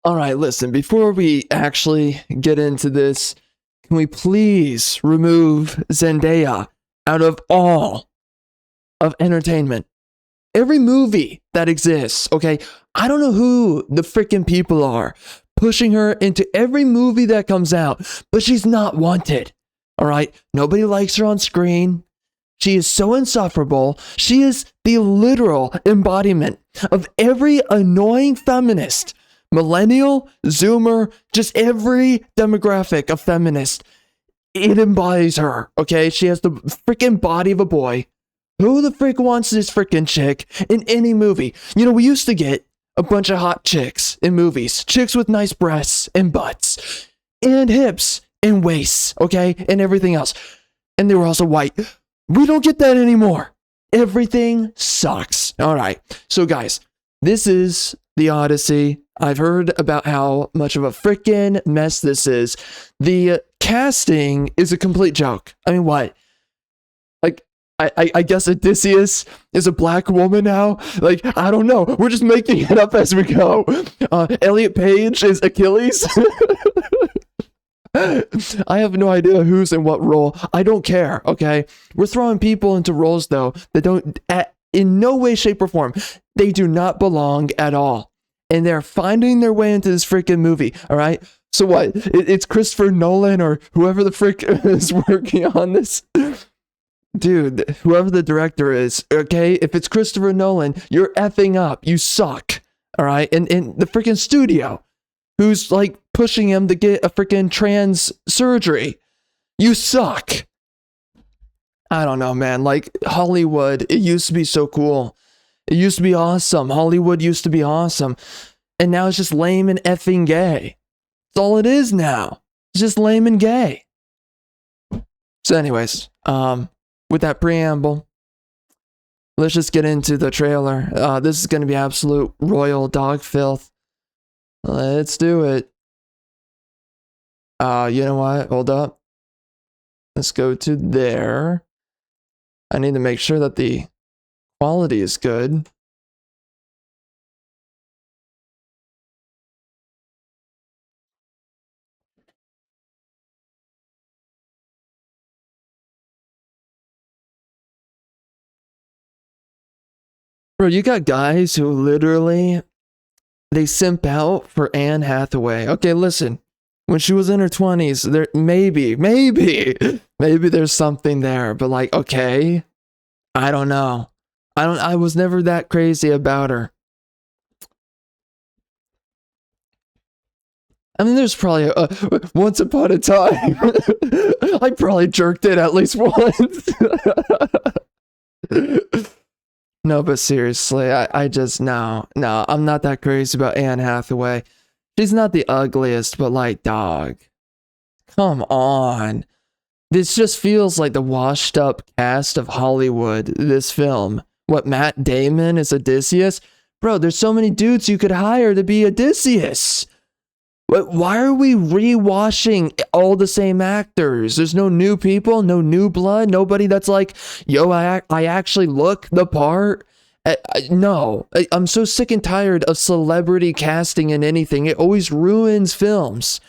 All right, listen, before we actually get into this, can we please remove Zendaya out of all of entertainment? Every movie that exists, okay? I don't know who the freaking people are pushing her into every movie that comes out, but she's not wanted. All right? Nobody likes her on screen. She is so insufferable. She is the literal embodiment of every annoying feminist, millennial, zoomer, just every demographic of feminist. It embodies her, okay? She has the freaking body of a boy. Who the frick wants this freaking chick in any movie? You know, we used to get a bunch of hot chicks in movies. Chicks with nice breasts and butts and hips and waists, okay? And everything else. And they were also white. We don't get that anymore. Everything sucks. All right. So, guys, this is the Odyssey. I've heard about how much of a freaking mess this is. The casting is a complete joke. I mean, what? Like, I guess Odysseus is a black woman now. Like, I don't know. We're just making it up as we go. Elliot Page is Achilles. I have no idea who's in what role. I don't care, okay? We're throwing people into roles, though, that don't, in no way, shape, or form, they do not belong at all. And they're finding their way into this freaking movie, all right? So what? It's Christopher Nolan or whoever the frick is working on this. Dude, whoever the director is, okay? If it's Christopher Nolan, you're effing up. You suck, all right? And the freaking studio, who's like pushing him to get a freaking trans surgery, you suck. I don't know, man. Like, Hollywood, it used to be so cool. It used to be awesome. Hollywood used to be awesome. And now it's just lame and effing gay. That's all it is now. It's just lame and gay. So anyways, with that preamble, let's just get into the trailer. This is going to be absolute royal dog filth. Let's do it. You know what? Hold up. Let's go to there. I need to make sure that the quality is good. Bro, you got guys who literally, they simp out for Anne Hathaway. Okay, listen. When she was in her 20s, there maybe there's something there, but like, okay, I don't know. I was never that crazy about her. I mean, there's probably once upon a time, I probably jerked it at least once. No, but seriously, I just, no, I'm not that crazy about Anne Hathaway. She's not the ugliest, but like, dog, come on. This just feels like the washed up cast of Hollywood, this film. What, Matt Damon is Odysseus? Bro, there's so many dudes you could hire to be Odysseus. Why are we rewashing all the same actors? There's no new people, no new blood, nobody that's like, yo, I actually look the part. No, I'm so sick and tired of celebrity casting in anything. It always ruins films.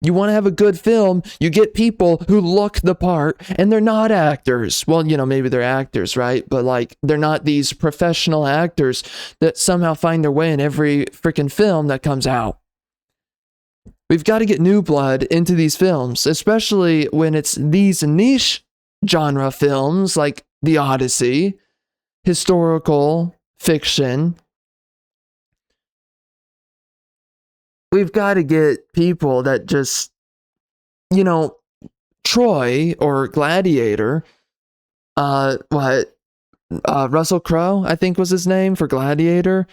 You want to have a good film, you get people who look the part, and they're not actors. Well, you know, maybe they're actors, right? But like, they're not these professional actors that somehow find their way in every freaking film that comes out. We've got to get new blood into these films, especially when it's these niche genre films like The Odyssey, historical fiction. We've got to get people that just, you know, Troy or Gladiator, Russell Crowe, I think was his name for Gladiator.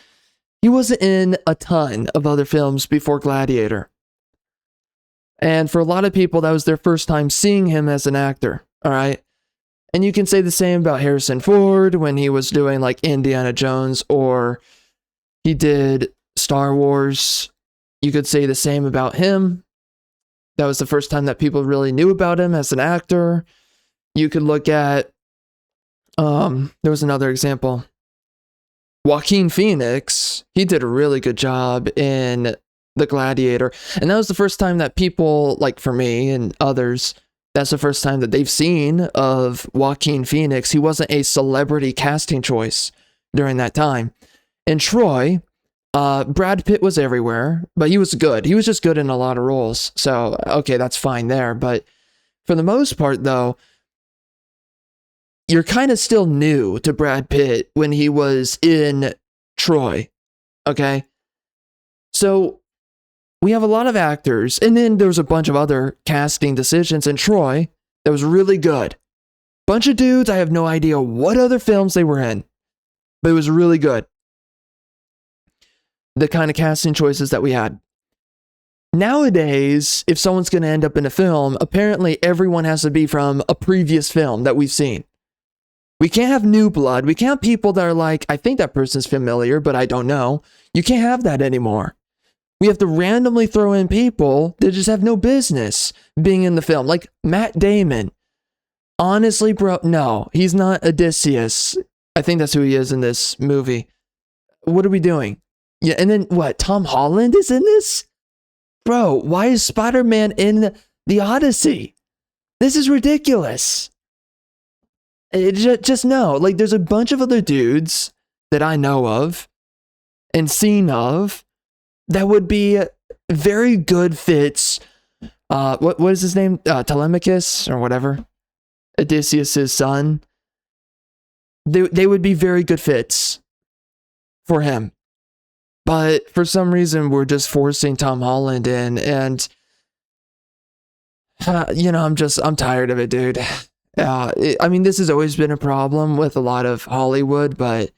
He wasn't in a ton of other films before Gladiator. And for a lot of people, that was their first time seeing him as an actor, all right? And you can say the same about Harrison Ford when he was doing like Indiana Jones, or he did Star Wars. You could say the same about him. That was the first time that people really knew about him as an actor. You could look at, there was another example. Joaquin Phoenix, he did a really good job in the Gladiator. And that was the first time that people, like for me and others, that's the first time that they've seen of Joaquin Phoenix. He wasn't a celebrity casting choice during that time. In Troy, Brad Pitt was everywhere, but he was good. He was just good in a lot of roles. So, okay, that's fine there. But for the most part, though, you're kind of still new to Brad Pitt when he was in Troy. Okay? So, we have a lot of actors, and then there was a bunch of other casting decisions in Troy that was really good. Bunch of dudes, I have no idea what other films they were in, but it was really good. The kind of casting choices that we had. Nowadays, if someone's going to end up in a film, apparently everyone has to be from a previous film that we've seen. We can't have new blood. We can't have people that are like, I think that person's familiar, but I don't know. You can't have that anymore. We have to randomly throw in people that just have no business being in the film. Like Matt Damon. Honestly, bro, no, he's not Odysseus. I think that's who he is in this movie. What are we doing? Yeah, and then what? Tom Holland is in this? Bro, why is Spider-Man in the Odyssey? This is ridiculous. Just no. Like, there's a bunch of other dudes that I know of and seen of that would be very good fits. What is his name? Telemachus or whatever. Odysseus' son. They would be very good fits for him. But for some reason, we're just forcing Tom Holland in, and I'm tired of it, dude. I mean, this has always been a problem with a lot of Hollywood, but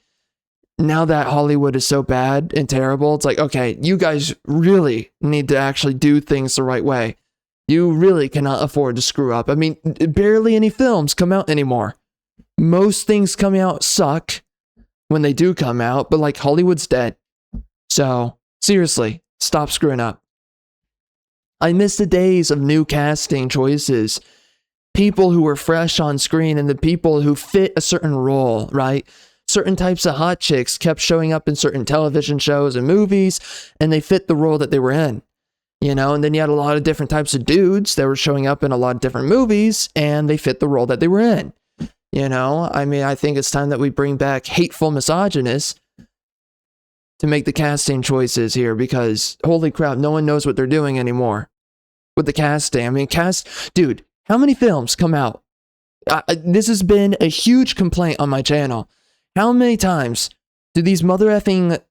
now that Hollywood is so bad and terrible, it's like, okay, you guys really need to actually do things the right way. You really cannot afford to screw up. I mean, barely any films come out anymore. Most things coming out suck when they do come out, but like Hollywood's dead. So, seriously, stop screwing up. I miss the days of new casting choices. People who were fresh on screen and the people who fit a certain role, right? Certain types of hot chicks kept showing up in certain television shows and movies, and they fit the role that they were in. You know, and then you had a lot of different types of dudes that were showing up in a lot of different movies, and they fit the role that they were in. You know, I mean, I think it's time that we bring back hateful misogynists to make the casting choices here, because holy crap, no one knows what they're doing anymore with the casting. I mean, dude, how many films come out? This has been a huge complaint on my channel. How many times do these mother effing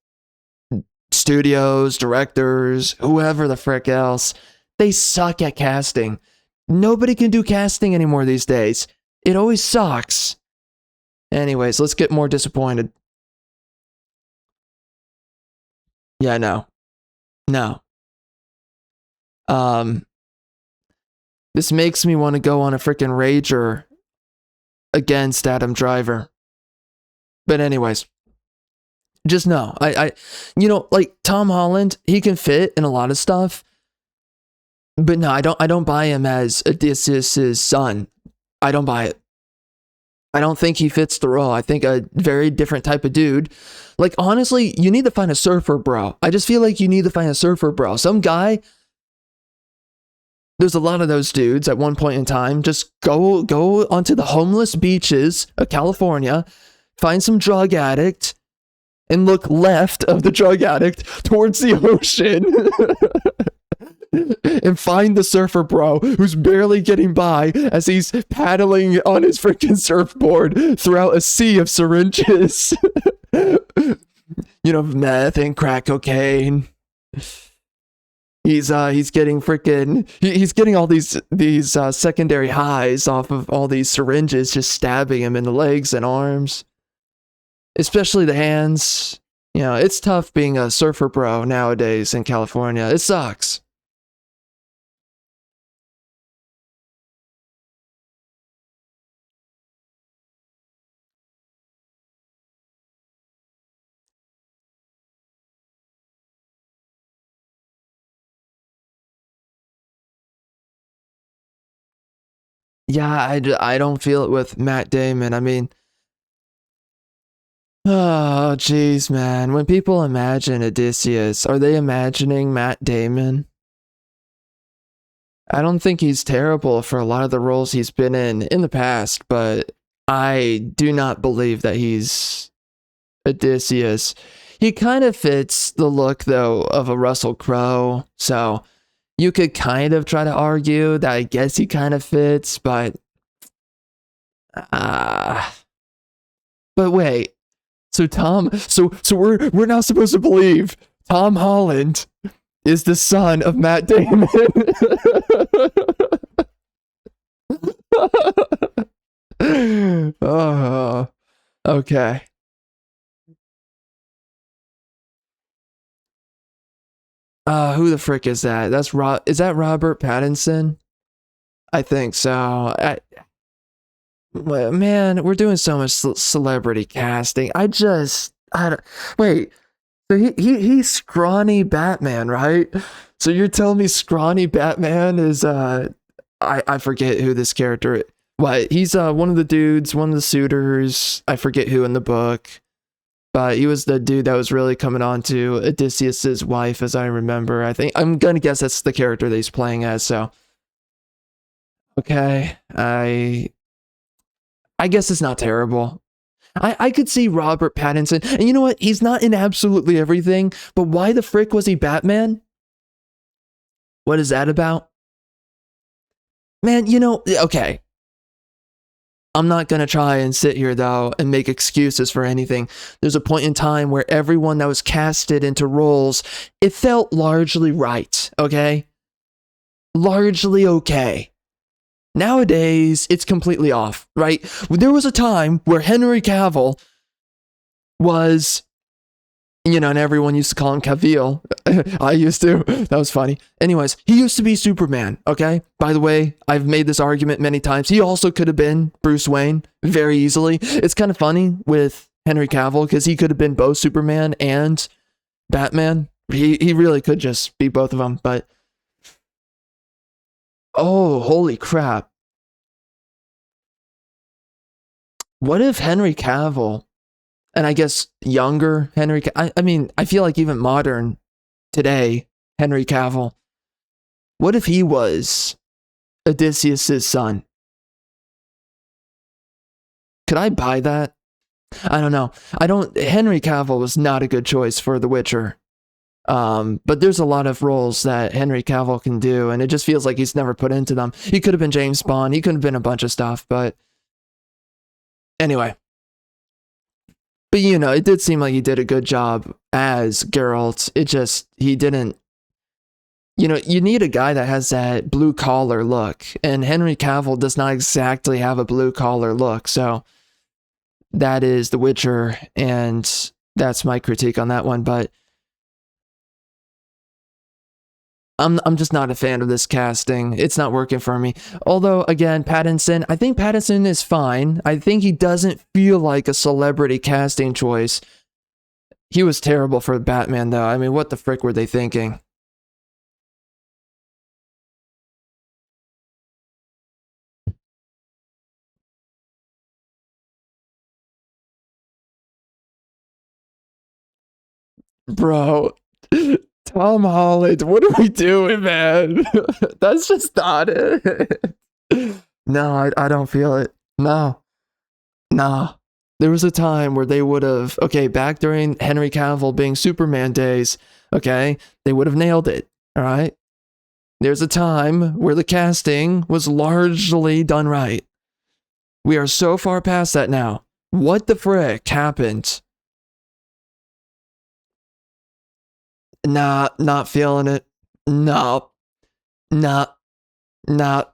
studios, directors, whoever the frick else, they suck at casting. Nobody can do casting anymore these days. It always sucks. Anyways, let's get more disappointed. Yeah, no. This makes me want to go on a freaking rager against Adam Driver. But anyways, just no. Like Tom Holland, he can fit in a lot of stuff. But no, I don't buy him as Odysseus' son. I don't buy it. I don't think he fits the role. I think a very different type of dude. Like, honestly, you need to find a surfer bro. I just feel like you need to find a surfer bro. Some guy, there's a lot of those dudes at one point in time. Just go onto the homeless beaches of California, find some drug addict, and look left of the drug addict towards the ocean. And find the surfer bro who's barely getting by as he's paddling on his freaking surfboard throughout a sea of syringes. Meth and crack cocaine. He's getting freaking he's getting all these secondary highs off of all these syringes just stabbing him in the legs and arms, especially the hands. It's tough being a surfer bro nowadays in California. It sucks. Yeah, I don't feel it with Matt Damon. I mean, Oh, jeez, man. When people imagine Odysseus, are they imagining Matt Damon? I don't think he's terrible for a lot of the roles he's been in the past, but I do not believe that he's Odysseus. He kind of fits the look, though, of a Russell Crowe, so you could kind of try to argue that I guess he kind of fits, but uh but wait. So we're now supposed to believe Tom Holland is the son of Matt Damon. Oh, okay. Who the frick is that? Is that Robert Pattinson? I think so. Man, we're doing so much celebrity casting. I don't, wait. So he's scrawny Batman, right? So you're telling me scrawny Batman is I forget who this character is. What? He's one of the dudes, one of the suitors. I forget who in the book. But he was the dude that was really coming on to Odysseus's wife, as I remember. I think I'm gonna guess that's the character that he's playing as, so okay. I guess it's not terrible. I could see Robert Pattinson, and you know what? He's not in absolutely everything, but why the frick was he Batman? What is that about? Man, okay. I'm not gonna try and sit here though and make excuses for anything. There's a point in time where everyone that was casted into roles, it felt largely right, okay? Largely okay. Nowadays, it's completely off, right? There was a time where Henry Cavill was, and everyone used to call him Cavill. I used to. That was funny. Anyways, he used to be Superman, okay? By the way, I've made this argument many times. He also could have been Bruce Wayne very easily. It's kind of funny with Henry Cavill because he could have been both Superman and Batman. He really could just be both of them, but oh, holy crap. What if Henry Cavill, and I guess younger Henry, I mean, I feel like even modern today, Henry Cavill, what if he was Odysseus' son? Could I buy that? I don't know. Henry Cavill was not a good choice for The Witcher. But there's a lot of roles that Henry Cavill can do, and it just feels like he's never put into them. He could have been James Bond. He could have been a bunch of stuff, but anyway. But it did seem like he did a good job as Geralt. He didn't. You need a guy that has that blue collar look, and Henry Cavill does not exactly have a blue collar look. So that is The Witcher, and that's my critique on that one. But I'm just not a fan of this casting. It's not working for me. Although, again, Pattinson, I think Pattinson is fine. I think he doesn't feel like a celebrity casting choice. He was terrible for Batman, though. I mean, what the frick were they thinking? Bro, Tom Holland, what are we doing, man? That's just not it. No, I don't feel it. No. Nah. There was a time where they would have, okay, back during Henry Cavill being Superman days, okay, they would have nailed it, all right? There's a time where the casting was largely done right. We are so far past that now. What the frick happened? Nah, not feeling it. No. Nah. Nah.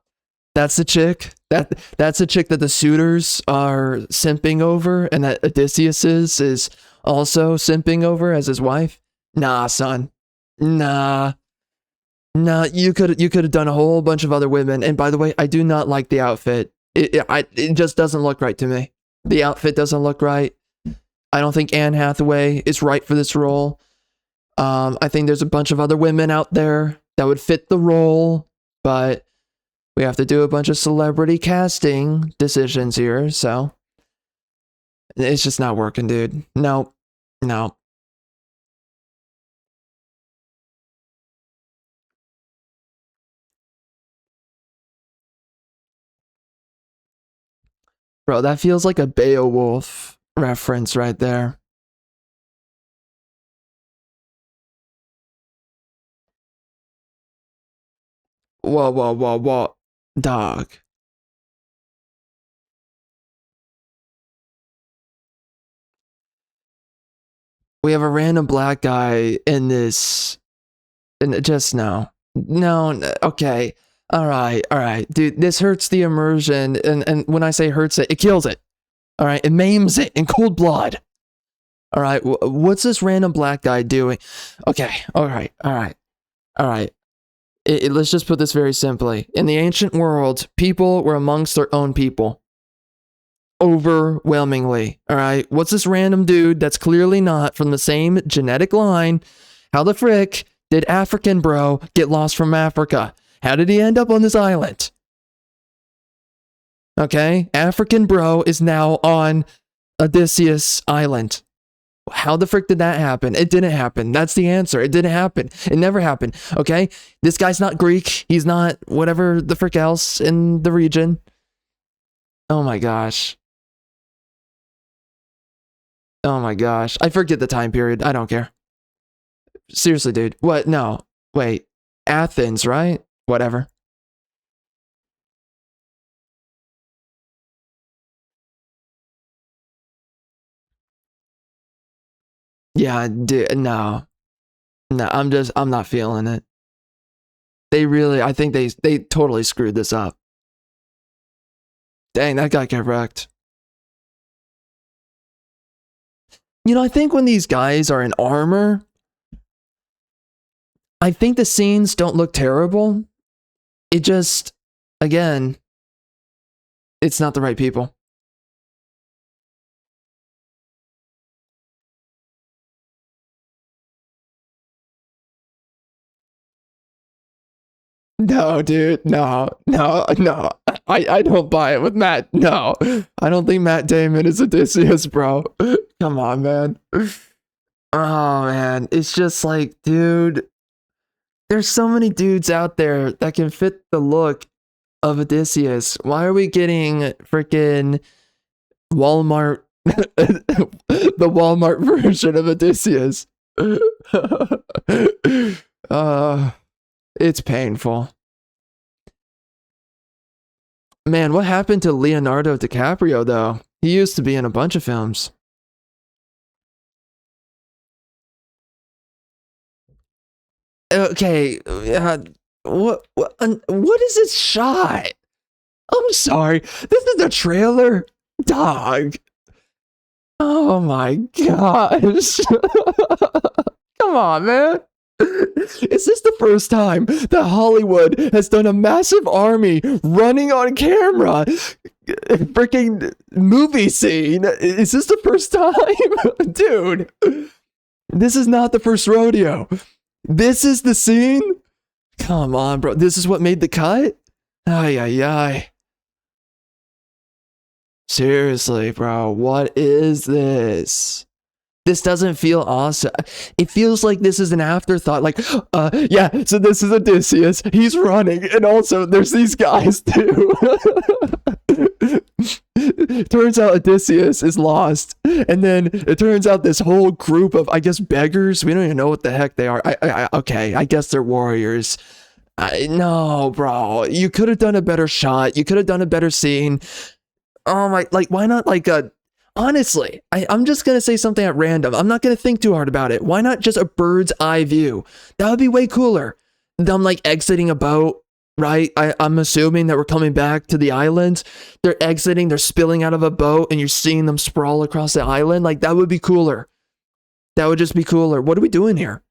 That's the chick. That's the chick that the suitors are simping over, and that Odysseus is also simping over as his wife. Nah, son. Nah. Nah, you could have done a whole bunch of other women. And by the way, I do not like the outfit. It just doesn't look right to me. The outfit doesn't look right. I don't think Anne Hathaway is right for this role. I think there's a bunch of other women out there that would fit the role, but we have to do a bunch of celebrity casting decisions here, so It's just not working, dude. No, no. Bro, that feels like a Beowulf reference right there. Whoa, whoa, whoa, whoa. Dog. We have a random black guy in this. And just no. No, okay. All right. Dude, this hurts the immersion. And when I say hurts it, it kills it. All right. It maims it in cold blood. All right. What's this random black guy doing? Okay. All right. All right. All right. Let's just put this very simply. In the ancient world, people were amongst their own people. Overwhelmingly. All right. What's this random dude that's clearly not from the same genetic line? How the frick did African bro get lost from Africa? How did he end up on this island? Okay. African bro is now on Odysseus Island. How the frick did that happen? It didn't happen. That's the answer. It didn't happen. It never happened. Okay. This guy's not Greek. He's not whatever the frick else in the region. Oh my gosh. Oh my gosh. I forget the time period. I don't care. Seriously, dude. What? No. Wait. Athens, right? Whatever. Yeah, dude. No. No, I'm not feeling it. They really, I think they totally screwed this up. Dang, that guy got wrecked. You know, I think when these guys are in armor, I think the scenes don't look terrible. It just, again, it's not the right people. No, dude. No, no, no. I don't buy it with Matt. No. I don't think Matt Damon is Odysseus, bro. Come on, man. Oh, man. It's just like, dude, there's so many dudes out there that can fit the look of Odysseus. Why are we getting freaking Walmart, the Walmart version of Odysseus? It's painful. Man, what happened to Leonardo DiCaprio, though? He used to be in a bunch of films. Okay, what is this shot? I'm sorry. This is a trailer? Dog. Oh my gosh. Come on, man. Is this the first time that Hollywood has done a massive army running on camera? Freaking movie scene. Is this the first time? Dude, this is not the first rodeo. This is the scene? Come on, bro. This is what made the cut? Ay, ay, ay. Seriously, bro. What is this? This doesn't feel awesome. It feels like this is an afterthought. Like, yeah, so this is Odysseus. He's running. And also, there's these guys, too. Turns out Odysseus is lost. And then it turns out this whole group of, I guess, beggars. We don't even know what the heck they are. Okay, I guess they're warriors. No, bro. You could have done a better shot. You could have done a better scene. Oh my, like, why not like a... Honestly, I'm just going to say something at random. I'm not going to think too hard about it. Why not just a bird's eye view? That would be way cooler. Them like exiting a boat, right? I'm assuming that we're coming back to the island. They're exiting, they're spilling out of a boat, and you're seeing them sprawl across the island. Like, that would be cooler. That would just be cooler. What are we doing here?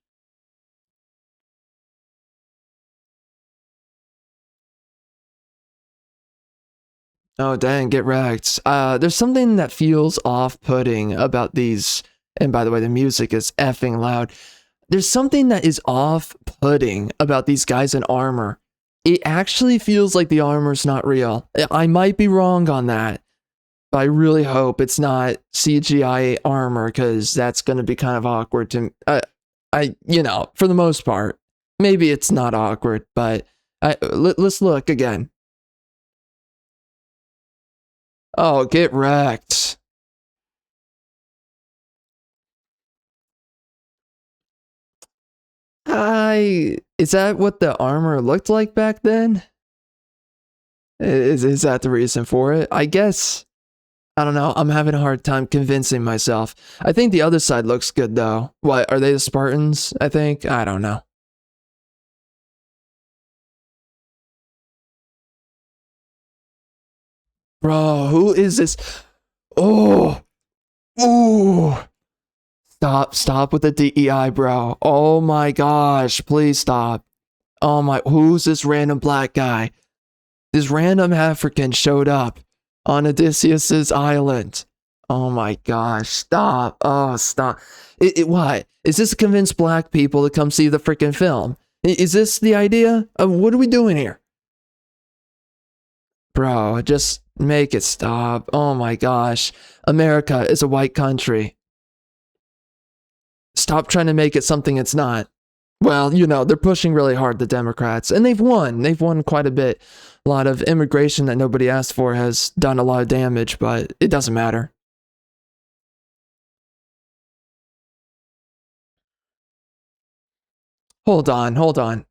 Oh, dang, get wrecked. There's something that feels off-putting about these. And by the way, the music is effing loud. There's something that is off-putting about these guys in armor. It actually feels like the armor's not real. I might be wrong on that. But I really hope it's not CGI armor because that's going to be kind of awkward to for the most part. Maybe it's not awkward, but let's look again. Oh, get wrecked. Is that what the armor looked like back then? Is that the reason for it? I guess. I don't know. I'm having a hard time convincing myself. I think the other side looks good though. What, are they the Spartans? I think. I don't know. Bro, who is this? Oh, ooh. Stop with the DEI, bro. Oh my gosh, please stop. Oh my, who's this random black guy? This random African showed up on Odysseus's island. Oh my gosh, stop. Oh, stop. Why? Is this to convince black people to come see the freaking film? Is this the idea? What are we doing here? Bro, just make it stop. Oh my gosh. America is a white country. Stop trying to make it something it's not. Well, they're pushing really hard, the Democrats, and they've won. They've won quite a bit. A lot of immigration that nobody asked for has done a lot of damage, but it doesn't matter. Hold on.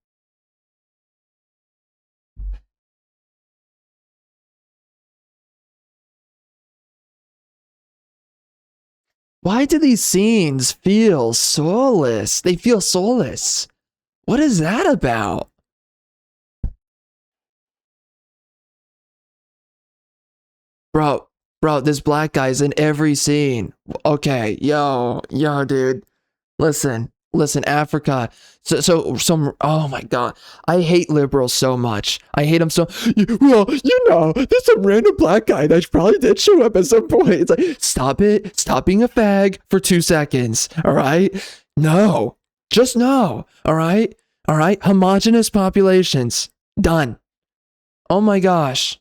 Why do these scenes feel soulless? They feel soulless. What is that about? Bro, this black guy's in every scene. Okay, yo, dude. Listen, Africa. Oh my god, I hate liberals so much. I hate them so. Well, there's some random black guy that probably did show up at some point. It's like, stop it, stop being a fag for 2 seconds. All right, no, just no. All right, homogenous populations done. Oh my gosh.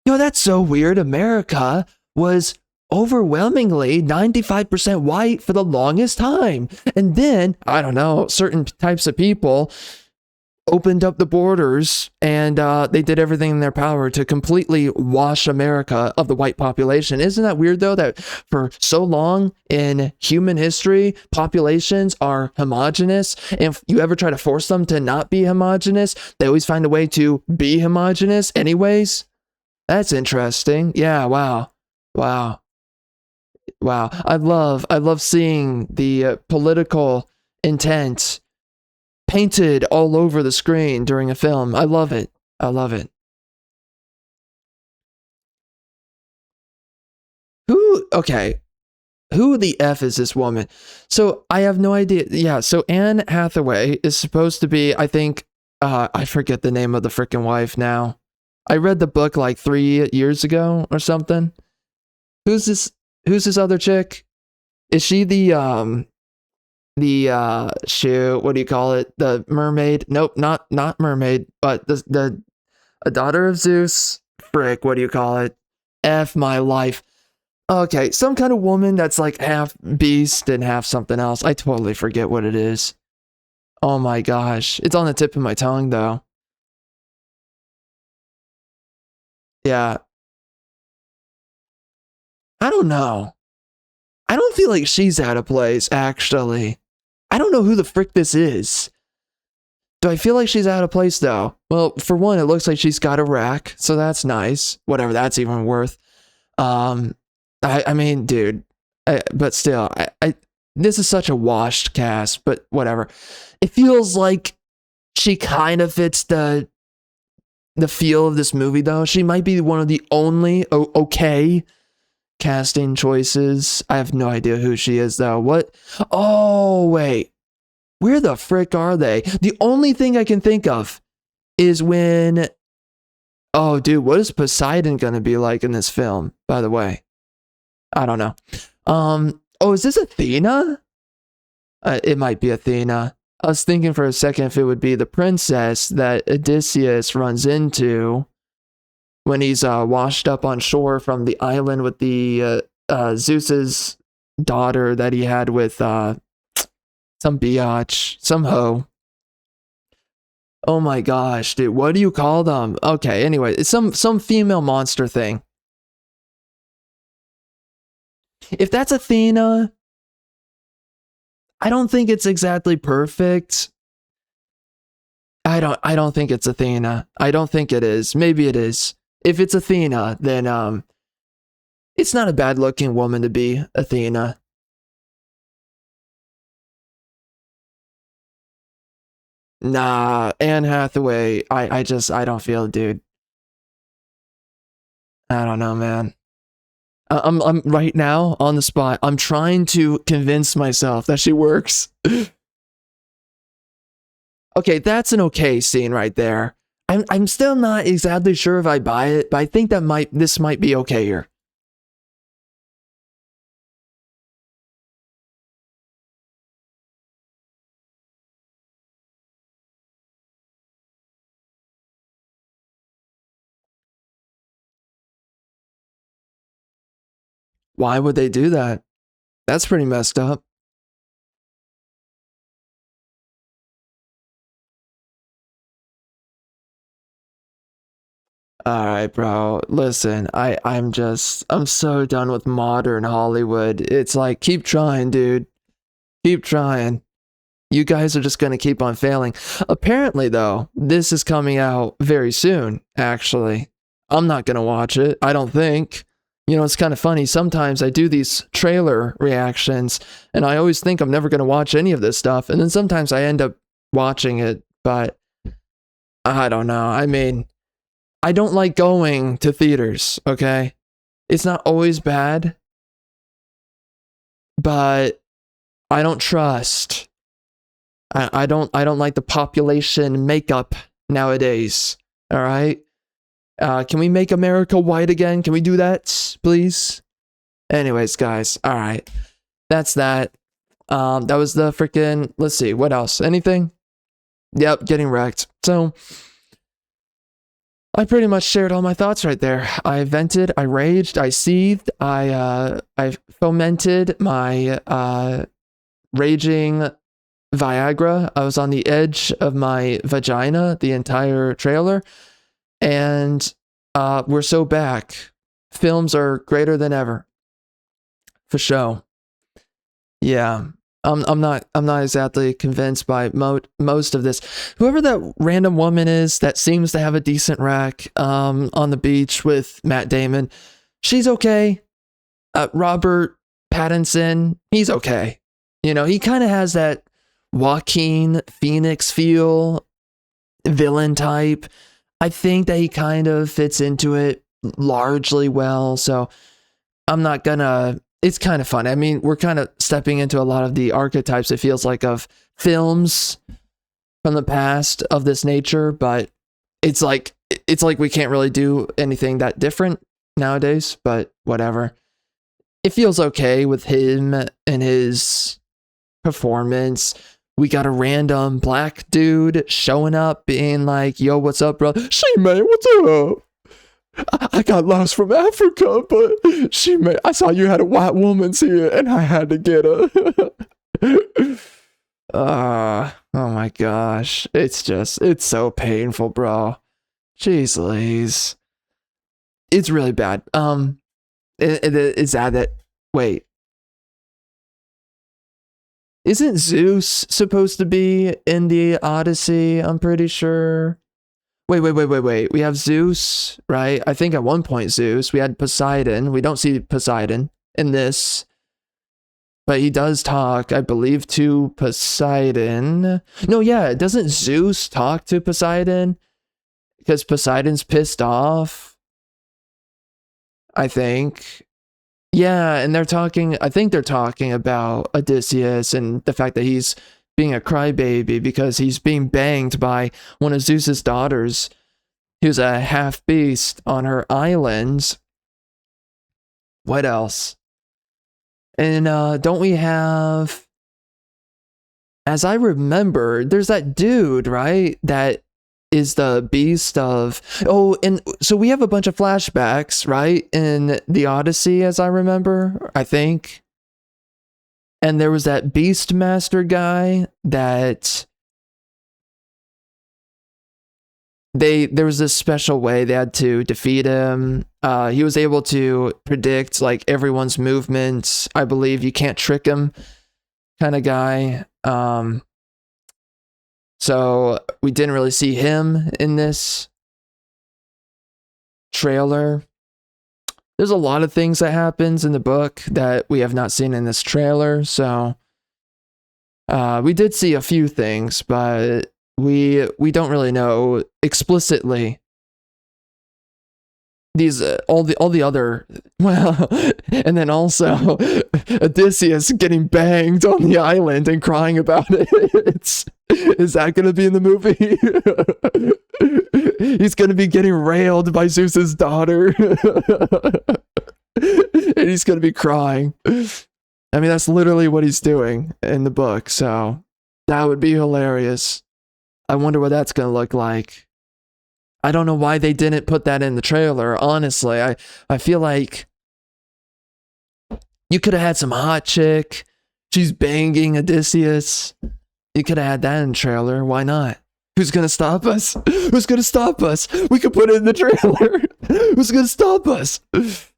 That's so weird. America was overwhelmingly 95% white for the longest time. And then, I don't know, certain types of people opened up the borders and they did everything in their power to completely wash America of the white population. Isn't that weird though, that for so long in human history, populations are homogenous, and if you ever try to force them to not be homogenous, they always find a way to be homogenous anyways? That's interesting. Yeah, wow. I love seeing the political intent painted all over the screen during a film. I love it. Who the F is this woman? So I have no idea. Yeah, so Anne Hathaway is supposed to be, I think, I forget the name of the freaking wife now. I read the book like 3 years ago or something. Who's this other chick? Is she the shoot, what do you call it? The mermaid? Nope, not mermaid, but the a daughter of Zeus. Frick, what do you call it? F my life. Okay, some kind of woman that's like half beast and half something else. I totally forget what it is. Oh my gosh. It's on the tip of my tongue though. Yeah. I don't know. I don't feel like she's out of place, actually. I don't know who the frick this is. Do I feel like she's out of place, though? Well, for one, it looks like she's got a rack, so that's nice. Whatever that's even worth. I mean, dude. But still, this is such a washed cast, but whatever. It feels like she kind of fits the feel of this movie, though. She might be one of the only okay casting choices. I have no idea who she is though. What? Oh, wait. Where the frick are they? The only thing I can think of is when... Oh, dude, what is Poseidon gonna be like in this film, by the way? I don't know. Oh, is this Athena? It might be Athena. I was thinking for a second if it would be the princess that Odysseus runs into. when he's washed up on shore from the island with the Zeus's daughter that he had with some biatch, some hoe. Oh my gosh, dude, what do you call them? Okay, anyway, it's some female monster thing. If that's Athena, I don't think it's exactly perfect. I don't think it's Athena. I don't think it is. Maybe it is. If it's Athena, then it's not a bad looking woman to be Athena. Nah, Anne Hathaway, I don't feel it, dude. I don't know, man. I'm right now on the spot. I'm trying to convince myself that she works. Okay, that's an okay scene right there. I'm still not exactly sure if I buy it, but I think this might be okay here. Why would they do that? That's pretty messed up. All right, bro. Listen, I'm so done with modern Hollywood. It's like keep trying, dude. Keep trying. You guys are just going to keep on failing. Apparently, though, this is coming out very soon, actually. I'm not going to watch it, I don't think. You know, it's kind of funny. Sometimes I do these trailer reactions, and I always think I'm never going to watch any of this stuff. And then sometimes I end up watching it, but I don't know. I mean, I don't like going to theaters, okay? It's not always bad, but I don't trust. I don't like the population makeup nowadays. All right? Can we make America white again? Can we do that, please? Anyways, guys, all right. That's that. That was the freaking, let's see, what else? Anything? Yep, getting wrecked. So I pretty much shared all my thoughts right there. I vented, I raged, I seethed, I fomented my raging Viagra. I was on the edge of my vagina the entire trailer, and we're so back. Films are greater than ever, for sure. Yeah, I'm not exactly convinced by most of this. Whoever that random woman is that seems to have a decent rack on the beach with Matt Damon, she's okay. Robert Pattinson, he's okay. You know, he kind of has that Joaquin Phoenix feel, villain type. I think that he kind of fits into it largely well, so I'm not gonna. It's kind of fun. I mean, we're kind of stepping into a lot of the archetypes, it feels like, of films from the past of this nature, but it's like we can't really do anything that different nowadays, but whatever. It feels okay with him and his performance. We got a random black dude showing up being like, yo, what's up, bro? She man, what's up? I got lost from Africa, but I saw you had a white woman's here and I had to get her. Oh my gosh. It's so painful, bro. Jeez Louise. It's really bad. Is that wait. Isn't Zeus supposed to be in the Odyssey? I'm pretty sure. Wait. We have Zeus, right? I think at one point Zeus. We had Poseidon. We don't see Poseidon in this. But he does talk, I believe, to Poseidon. No, yeah, doesn't Zeus talk to Poseidon? Because Poseidon's pissed off, I think. Yeah, and I think they're talking about Odysseus and the fact that he's being a crybaby because he's being banged by one of Zeus's daughters, who's a half beast on her islands. What else? And don't we have, as I remember, there's that dude, right? That is the beast of, oh, and so we have a bunch of flashbacks, right, in the Odyssey, as I remember, I think. And there was that beast master guy that there was this special way they had to defeat him. He was able to predict like everyone's movements. I believe you can't trick him, kind of guy. So we didn't really see him in this trailer. There's a lot of things that happens in the book that we have not seen in this trailer. So we did see a few things, but we don't really know explicitly these all the other, well, and then also Odysseus getting banged on the island and crying about it. Is that going to be in the movie? He's going to be getting railed by Zeus's daughter. And he's going to be crying. I mean, that's literally what he's doing in the book, so that would be hilarious. I wonder what that's going to look like. I don't know why they didn't put that in the trailer, honestly. I feel like you could have had some hot chick. She's banging Odysseus. You could have had that in the trailer. Why not? Who's going to stop us? Who's going to stop us? We could put it in the trailer. Who's going to stop us?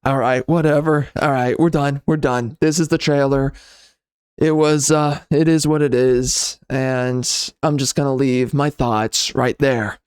All right, whatever. All right, we're done. We're done. This is the trailer. It is what it is. And I'm just going to leave my thoughts right there.